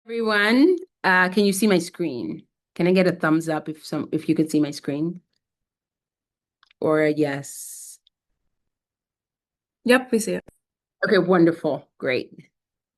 Everyone, can you see my screen? Can I get a thumbs up if you can see my screen? Or a yes? Yep, we see it. Okay, wonderful. Great.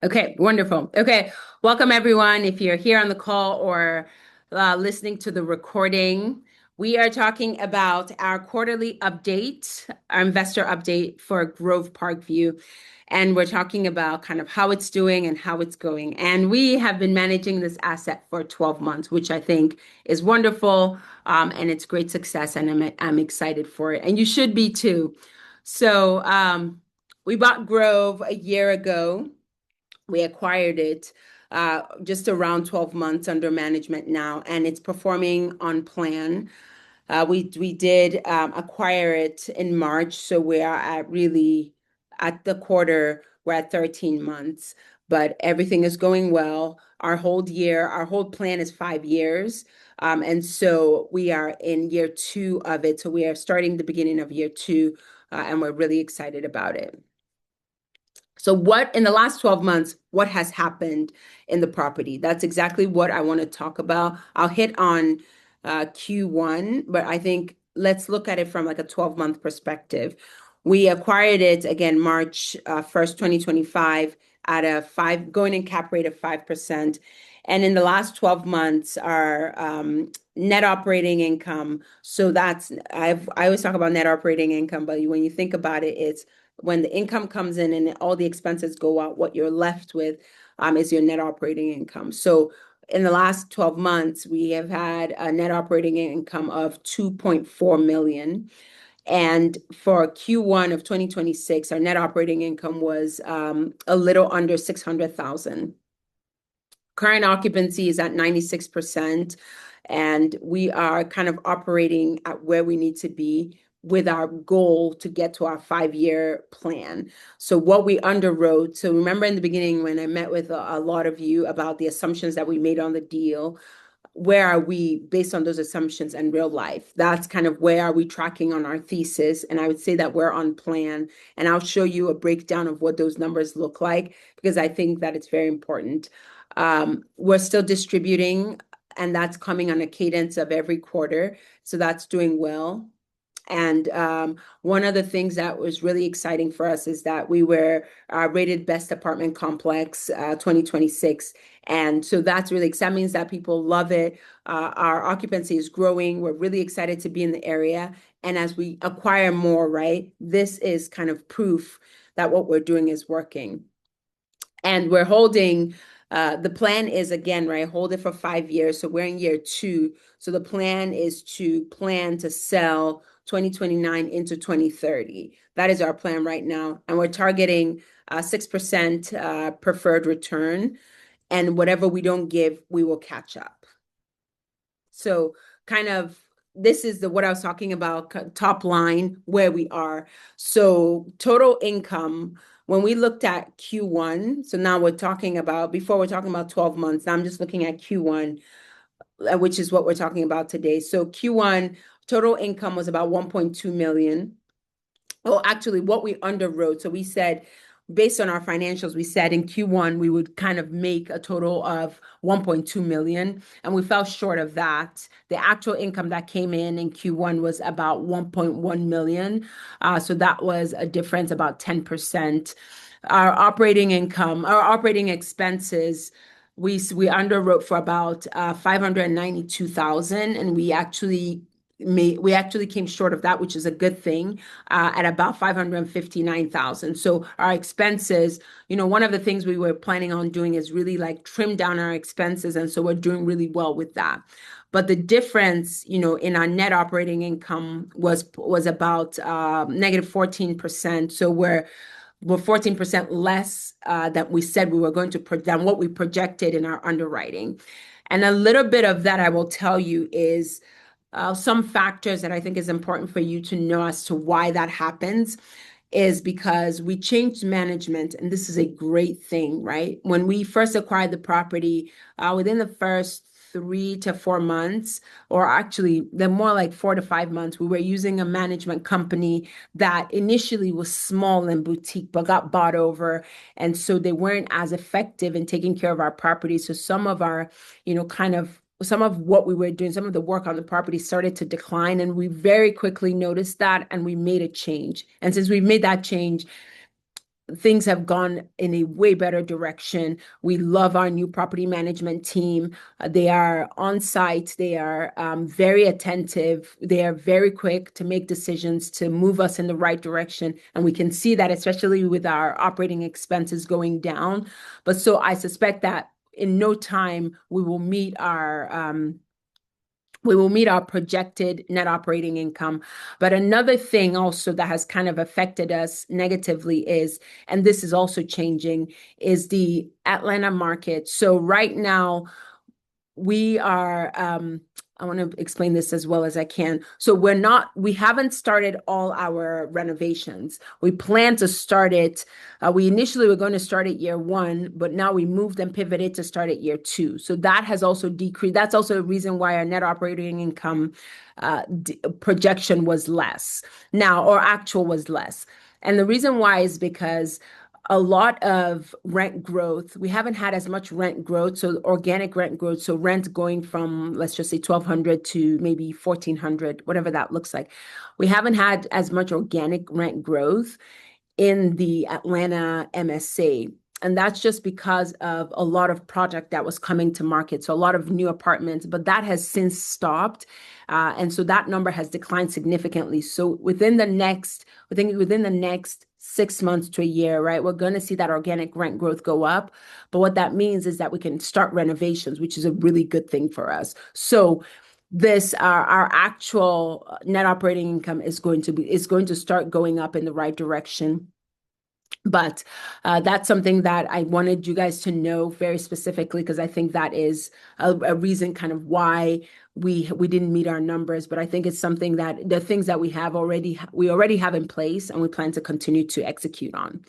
Okay, wonderful. Okay, welcome everyone. If you're here on the call or listening to the recording, we are talking about our quarterly update, our investor update for Grove Parkview. And we're talking about kind of how it's doing and how it's going. And we have been managing this asset for 12 months, which I think is wonderful. And it's great success. And I'm excited for it. And you should be too. So we bought Grove a year ago. We acquired it just around 12 months under management now, and it's performing on plan. We did acquire it in March, so we are at really at the quarter, we're at 13 months, but everything is going well. Our hold plan is 5 years. And so we are in year two of it. So we are starting the beginning of year two, and we're really excited about it. So what in the last 12 months, what has happened in the property? That's exactly what I want to talk about. I'll hit on Q1, but I think let's look at it from like a 12-month perspective. We acquired it again March 1st, 2025 at a five going in cap rate of 5%. And in the last 12 months, our net operating income. So I always talk about net operating income, but when you think about it, it's when the income comes in and all the expenses go out, what you're left with is your net operating income. So in the last 12 months, we have had a net operating income of 2.4 million. And for Q1 of 2026, our net operating income was a little under 600,000. Current occupancy is at 96%, and we are kind of operating at where we need to be with our goal to get to our 5-year plan. So what we underwrote, so remember in the beginning when I met with a lot of you about the assumptions that we made on the deal, where are we based on those assumptions in real life? That's kind of where are we tracking on our thesis? And I would say that we're on plan. And I'll show you a breakdown of what those numbers look like because I think that it's very important. We're still distributing, and that's coming on a cadence of every quarter. So that's doing well. And one of the things that was really exciting for us is that we were rated Best Apartment Complex 2026. And so that's really exciting. That means that people love it. Our occupancy is growing. We're really excited to be in the area. And as we acquire more, right, this is kind of proof that what we're doing is working. And we're holding, the plan is again, right, hold it for 5 years. So we're in year two. So the plan is to plan to sell 2029 into 2030. That is our plan right now. And we're targeting 6% preferred return. And whatever we don't give, we will catch up. So kind of this is what I was talking about, top line where we are. So total income, when we looked at Q1, so now we're talking about, before we're talking about 12 months, now I'm just looking at Q1, which is what we're talking about today. So Q1 total income was about 1.2 million. Oh, actually, what we underwrote. So we said, based on our financials, we said in Q1 we would kind of make a total of 1.2 million, and we fell short of that. The actual income that came in Q1 was about 1.1 million. So that was a difference about 10%. Our operating expenses, we underwrote for about 592,000, and we actually came short of that, which is a good thing, at about 559,000. So our expenses, one of the things we were planning on doing is really like trim down our expenses. And so we're doing really well with that. But the difference, in our net operating income was about negative 14%. So we're 14% less than we said we were going to than what we projected in our underwriting. And a little bit of that I will tell you is some factors that I think is important for you to know as to why that happens is because we changed management, and this is a great thing, right? When we first acquired the property, within the first 3 to 4 months, or actually, they're more like 4 to 5 months. We were using a management company that initially was small and boutique, but got bought over. And so they weren't as effective in taking care of our property. So some of our, kind of some of what we were doing, some of the work on the property started to decline. And we very quickly noticed that and we made a change. And since we've made that change, things have gone in a way better direction. We love our new property management team. They are on site. They are very attentive. They are very quick to make decisions to move us in the right direction. And we can see that, especially with our operating expenses going down. But so I suspect that in no time we will meet our projected net operating income. But another thing also that has kind of affected us negatively is, and this is also changing, is the Atlanta market. So right now, we are I want to explain this as well as I can. So we haven't started all our renovations. We plan to start it. We initially were going to start at year one, but now we moved and pivoted to start at year two. So that has also decreased. That's also a reason why our net operating income projection was less now, or actual was less. And the reason why is because a lot of rent growth. We haven't had as much rent growth, so organic rent growth. So rent going from, let's just say 1,200 to maybe 1,400, whatever that looks like. We haven't had as much organic rent growth in the Atlanta MSA. And that's just because of a lot of project that was coming to market. So a lot of new apartments, but that has since stopped. And so that number has declined significantly. So within the next 6 months to a year, right, we're going to see that organic rent growth go up. But what that means is that we can start renovations, which is a really good thing for us. So our actual net operating income is going to start going up in the right direction. But that's something that I wanted you guys to know very specifically, because I think that is a reason kind of why we didn't meet our numbers. But I think it's something that the things that we already have in place and we plan to continue to execute on.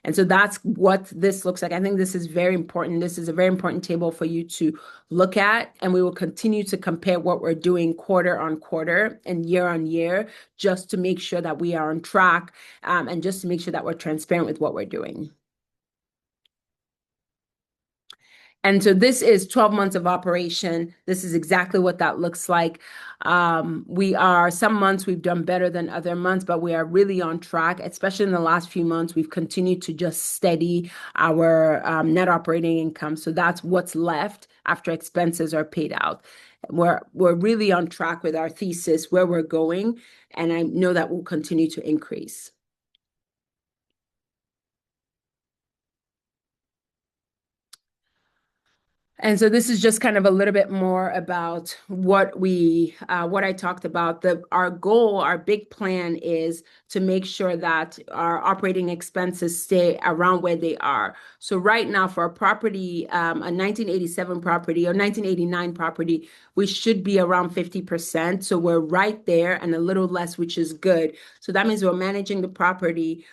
And so that's what this looks like. I think this is very important. This is a very important table for you to look at. And we will continue to compare what we're doing quarter on quarter and year on year, just to make sure that we are on track, and just to make sure that we're transparent with what we're doing. And so this is 12 months of operation. This is exactly what that looks like. Some months we've done better than other months, but we are really on track, especially in the last few months. We've continued to just steady our net operating income. So that's what's left after expenses are paid out. We're really on track with our thesis, where we're going, and I know that will continue to increase. And so this is just kind of a little bit more about what I talked about. Our goal, our big plan is to make sure that our operating expenses stay around where they are. So right now for a property, a 1987 property or 1989 property, we should be around 50%. So we're right there and a little less, which is good. So that means we're managing the property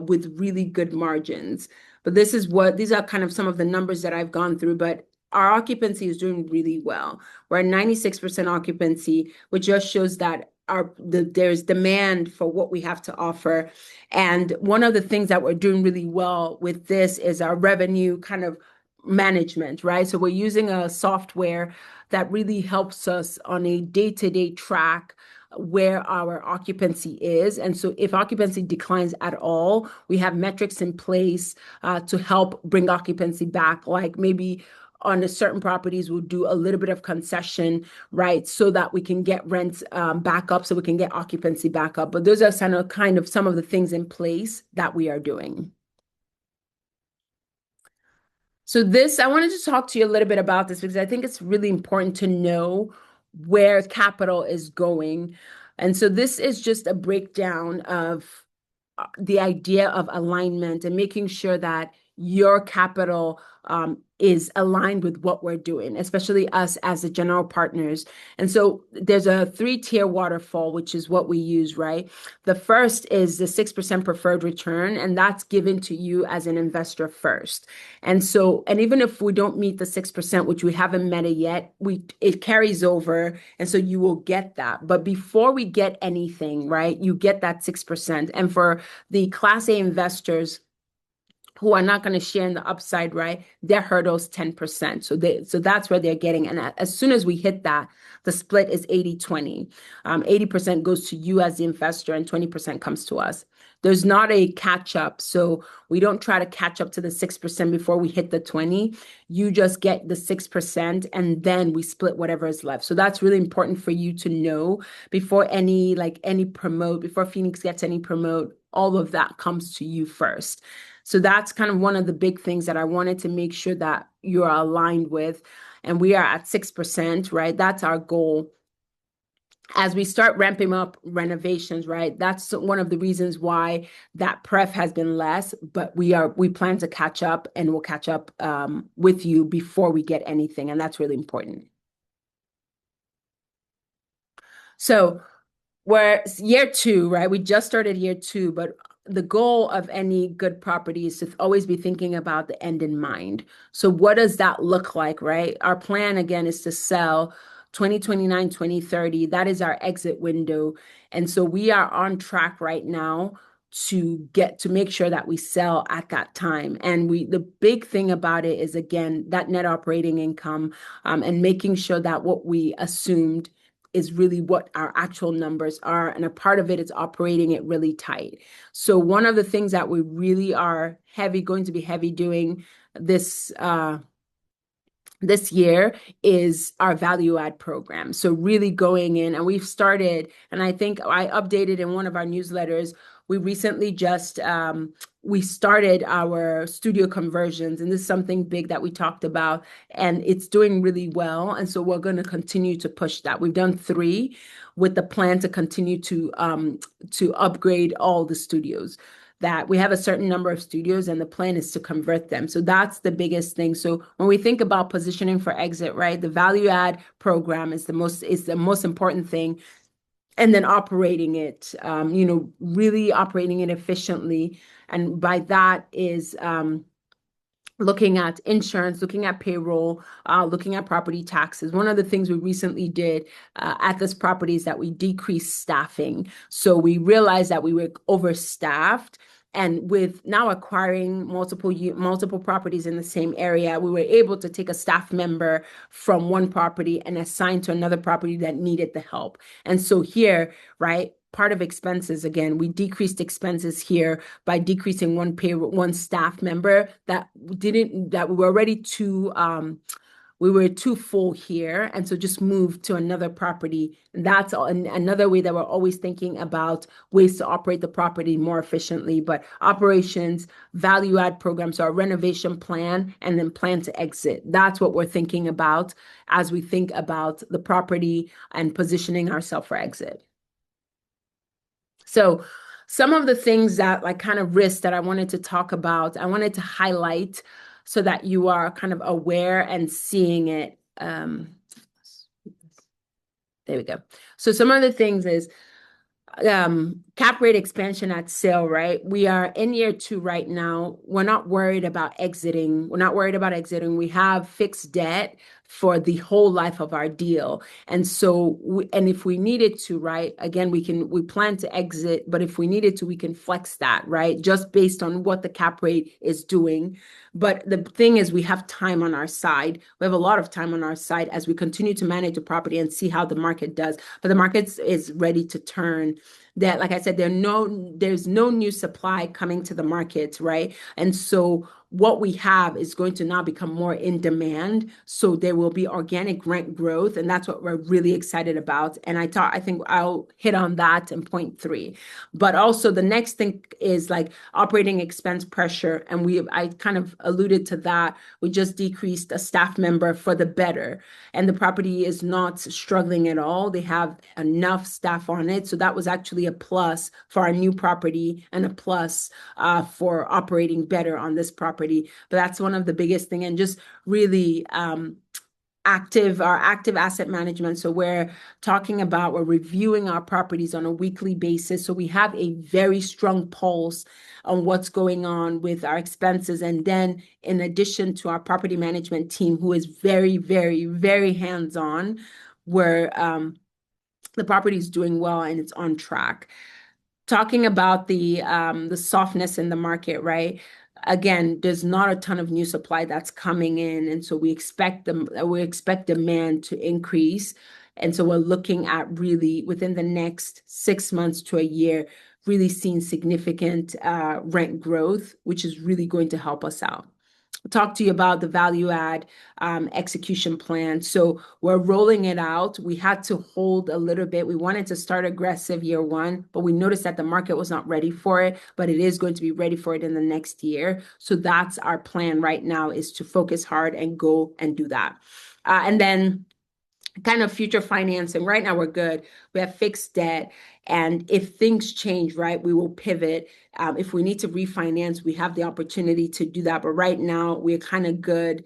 with really good margins. But these are kind of some of the numbers that I've gone through, but our occupancy is doing really well. We're at 96% occupancy, which just shows that there's demand for what we have to offer. And one of the things that we're doing really well with this is our revenue kind of management, right? So we're using a software that really helps us on a day-to-day track where our occupancy is. And so if occupancy declines at all, we have metrics in place to help bring occupancy back, like maybe on a certain properties, we'll do a little bit of concession, right? So that we can get rents back up, so we can get occupancy back up. But those are kind of some of the things in place that we are doing. So I wanted to talk to you a little bit about this because I think it's really important to know where capital is going. And so this is just a breakdown of the idea of alignment and making sure that your capital is aligned with what we're doing, especially us as the general partners. And so there's a 3-tier waterfall, which is what we use, right? The first is the 6% preferred return, and that's given to you as an investor first. And so, and even if we don't meet the 6%, which we haven't met it yet, it carries over. And so you will get that. But before we get anything, right, you get that 6%. And for the Class A investors who are not going to share in the upside, right? Their hurdle's 10%. So that's where they're getting. And as soon as we hit that, the split is 80-20. 80% goes to you as the investor and 20% comes to us. There's not a catch up. So we don't try to catch up to the 6% before we hit the 20. You just get the 6% and then we split whatever is left. So that's really important for you to know before any promote, before Phoenix gets any promote, all of that comes to you first. So that's kind of one of the big things that I wanted to make sure that you're aligned with. And we are at 6%, right? That's our goal. As we start ramping up renovations, right? That's one of the reasons why that pref has been less, but we plan to catch up, and we'll catch up with you before we get anything. And that's really important. So we're year 2, right? We just started year 2, but the goal of any good property is to always be thinking about the end in mind. So what does that look like, right? Our plan, again, is to sell 2029, 2030. That is our exit window. And so we are on track right now to make sure that we sell at that time. And the big thing about it is, again, that net operating income, and making sure that what we assumed is really what our actual numbers are. And a part of it is operating it really tight. So one of the things that we really are going to be heavy doing this year is our value add program. So really going in, and we've started, and I think I updated in one of our newsletters, we recently just we started our studio conversions, and this is something big that we talked about, and it's doing really well. And so we're going to continue to push that. We've done 3 with the plan to continue to upgrade all the studios. That we have a certain number of studios and the plan is to convert them. So that's the biggest thing. So when we think about positioning for exit, right, the value add program is the most important thing. And then operating it, really operating it efficiently. And by that is looking at insurance, looking at payroll, looking at property taxes. One of the things we recently did at this property is that we decreased staffing. So we realized that we were overstaffed. And with now acquiring multiple properties in the same area, we were able to take a staff member from one property and assign to another property that needed the help. And so here, right, part of expenses, again, we decreased expenses here by decreasing one staff member that we were already we were too full here. And so just moved to another property. And that's another way that we're always thinking about ways to operate the property more efficiently. But operations, value add programs, our renovation plan, and then plan to exit. That's what we're thinking about as we think about the property and positioning ourselves for exit. So some of the things that kind of risks that I wanted to talk about, I wanted to highlight so that you are kind of aware and seeing it. There we go. So some of the things is cap rate expansion at sale, right? We are in year 2 right now. We're not worried about exiting. We have fixed debt for the whole life of our deal. And so, and if we needed to, right, again, we plan to exit, but if we needed to, we can flex that, right? Just based on what the cap rate is doing. But the thing is, we have time on our side. We have a lot of time on our side as we continue to manage the property and see how the market does. But the market is ready to turn. That, like I said, there's no new supply coming to the market, right? And so what we have is going to now become more in demand. So there will be organic rent growth, and that's what we're really excited about. And I think I'll hit on that in point 3. But also the next thing is operating expense pressure. And I kind of alluded to that. We just decreased a staff member for the better, and the property is not struggling at all. They have enough staff on it. So that was actually a plus for our new property and a plus for operating better on this property property. But that's one of the biggest thing, and just really our active asset management. So we're reviewing our properties on a weekly basis. So we have a very strong pulse on what's going on with our expenses. And then in addition to our property management team, who is very, very, very hands-on, where the property is doing well and it's on track. Talking about the softness in the market, right? Again, there's not a ton of new supply that's coming in, and so we expect demand to increase. And so we're looking at really within the next 6 months to a year, really seeing significant rent growth, which is really going to help us out. Talk to you about the value add execution plan. So we're rolling it out. We had to hold a little bit. We wanted to start aggressive year one, but we noticed that the market was not ready for it, but it is going to be ready for it in the next year. So that's our plan right now, is to focus hard and go and do that. And then kind of future financing. Right now we're good. We have fixed debt. And if things change, right, we will pivot. If we need to refinance, we have the opportunity to do that. But right now we're kind of good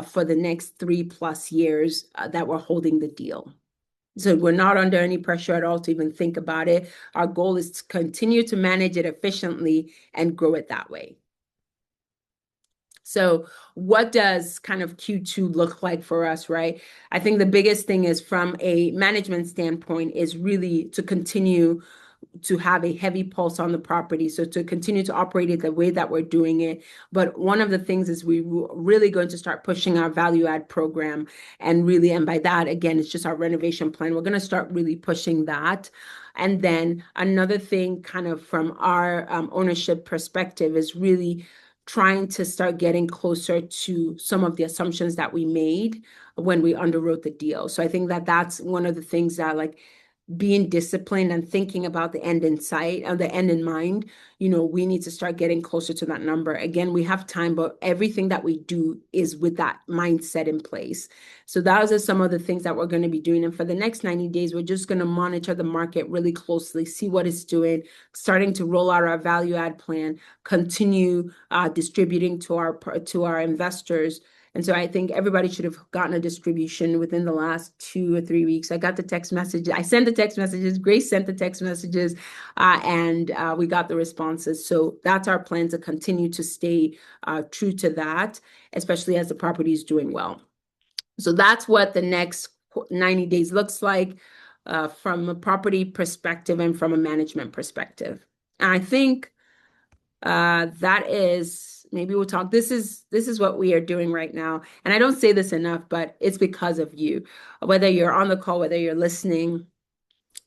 for the next 3+ years that we're holding the deal. So we're not under any pressure at all to even think about it. Our goal is to continue to manage it efficiently and grow it that way. So what does kind of Q2 look like for us, right? I think the biggest thing is, from a management standpoint, is really to continue to have a heavy pulse on the property. So to continue to operate it the way that we're doing it. But one of the things is we really going to start pushing our value add program, and by that, again, it's just our renovation plan. We're going to start really pushing that. And then another thing kind of from our ownership perspective is really trying to start getting closer to some of the assumptions that we made when we underwrote the deal. So I think that that's one of the things that, like, being disciplined and thinking about the end in sight, or the end in mind, we need to start getting closer to that number. Again, we have time, but everything that we do is with that mindset in place. So those are some of the things that we're going to be doing. And for the next 90 days, we're just going to monitor the market really closely, see what it's doing, starting to roll out our value add plan, continue distributing to our investors. And so I think everybody should have gotten a distribution within the last 2 or 3 weeks. I got the text message. I sent the text messages. Grace sent the text messages, and we got the responses. So that's our plan, to continue to stay true to that, especially as the property is doing well. So that's what the next 90 days looks like from a property perspective and from a management perspective. And I think that is, maybe we'll talk. This is what we are doing right now. And I don't say this enough, but it's because of you, whether you're on the call, whether you're listening,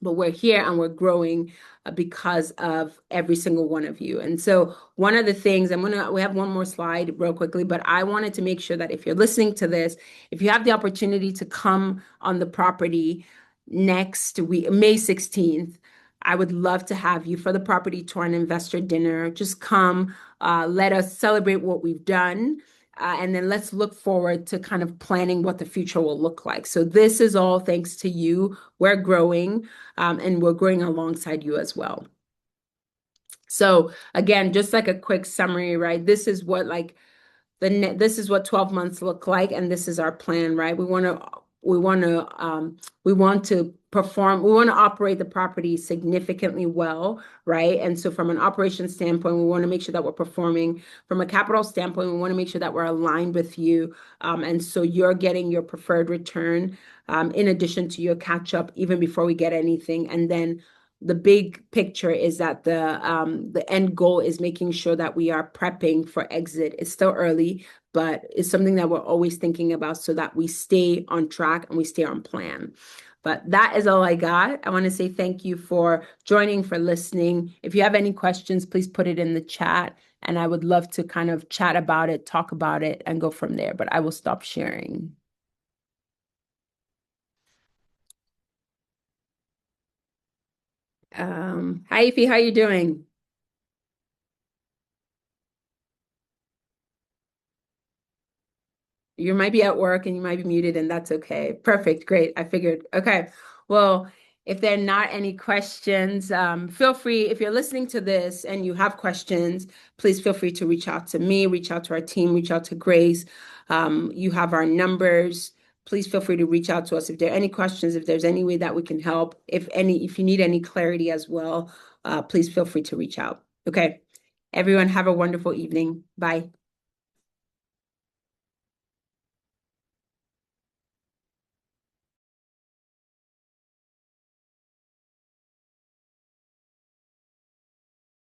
but we're here and we're growing because of every single one of you. And so one of the things we have one more slide real quickly, but I wanted to make sure that if you're listening to this, if you have the opportunity to come on the property next week, May 16th, I would love to have you for the property tour and investor dinner. Just come, let us celebrate what we've done. And then let's look forward to kind of planning what the future will look like. So this is all thanks to you. We're growing, and we're growing alongside you as well. So again, just like a quick summary, right? This is what 12 months look like, and this is our plan, right? We want to perform, we want to operate the property significantly well, right? And so from an operations standpoint, we want to make sure that we're performing. From a capital standpoint, we want to make sure that we're aligned with you. And so you're getting your preferred return, in addition to your catch up, even before we get anything. And then the big picture is that the end goal is making sure that we are prepping for exit. It's still early, but it's something that we're always thinking about, so that we stay on track and we stay on plan. But that is all I got. I want to say thank you for joining, for listening. If you have any questions, please put it in the chat, and I would love to kind of chat about it, talk about it, and go from there. But I will stop sharing. Hi, Ify, how you doing? You might be at work and you might be muted, and that's okay. Perfect. Great. I figured. Okay. Well, if there are not any questions, feel free, if you're listening to this and you have questions, please feel free to reach out to me, reach out to our team, reach out to Grace. You have our numbers. Please feel free to reach out to us if there are any questions, if there's any way that we can help, if you need any clarity as well, please feel free to reach out. Okay. Everyone have a wonderful evening. Bye.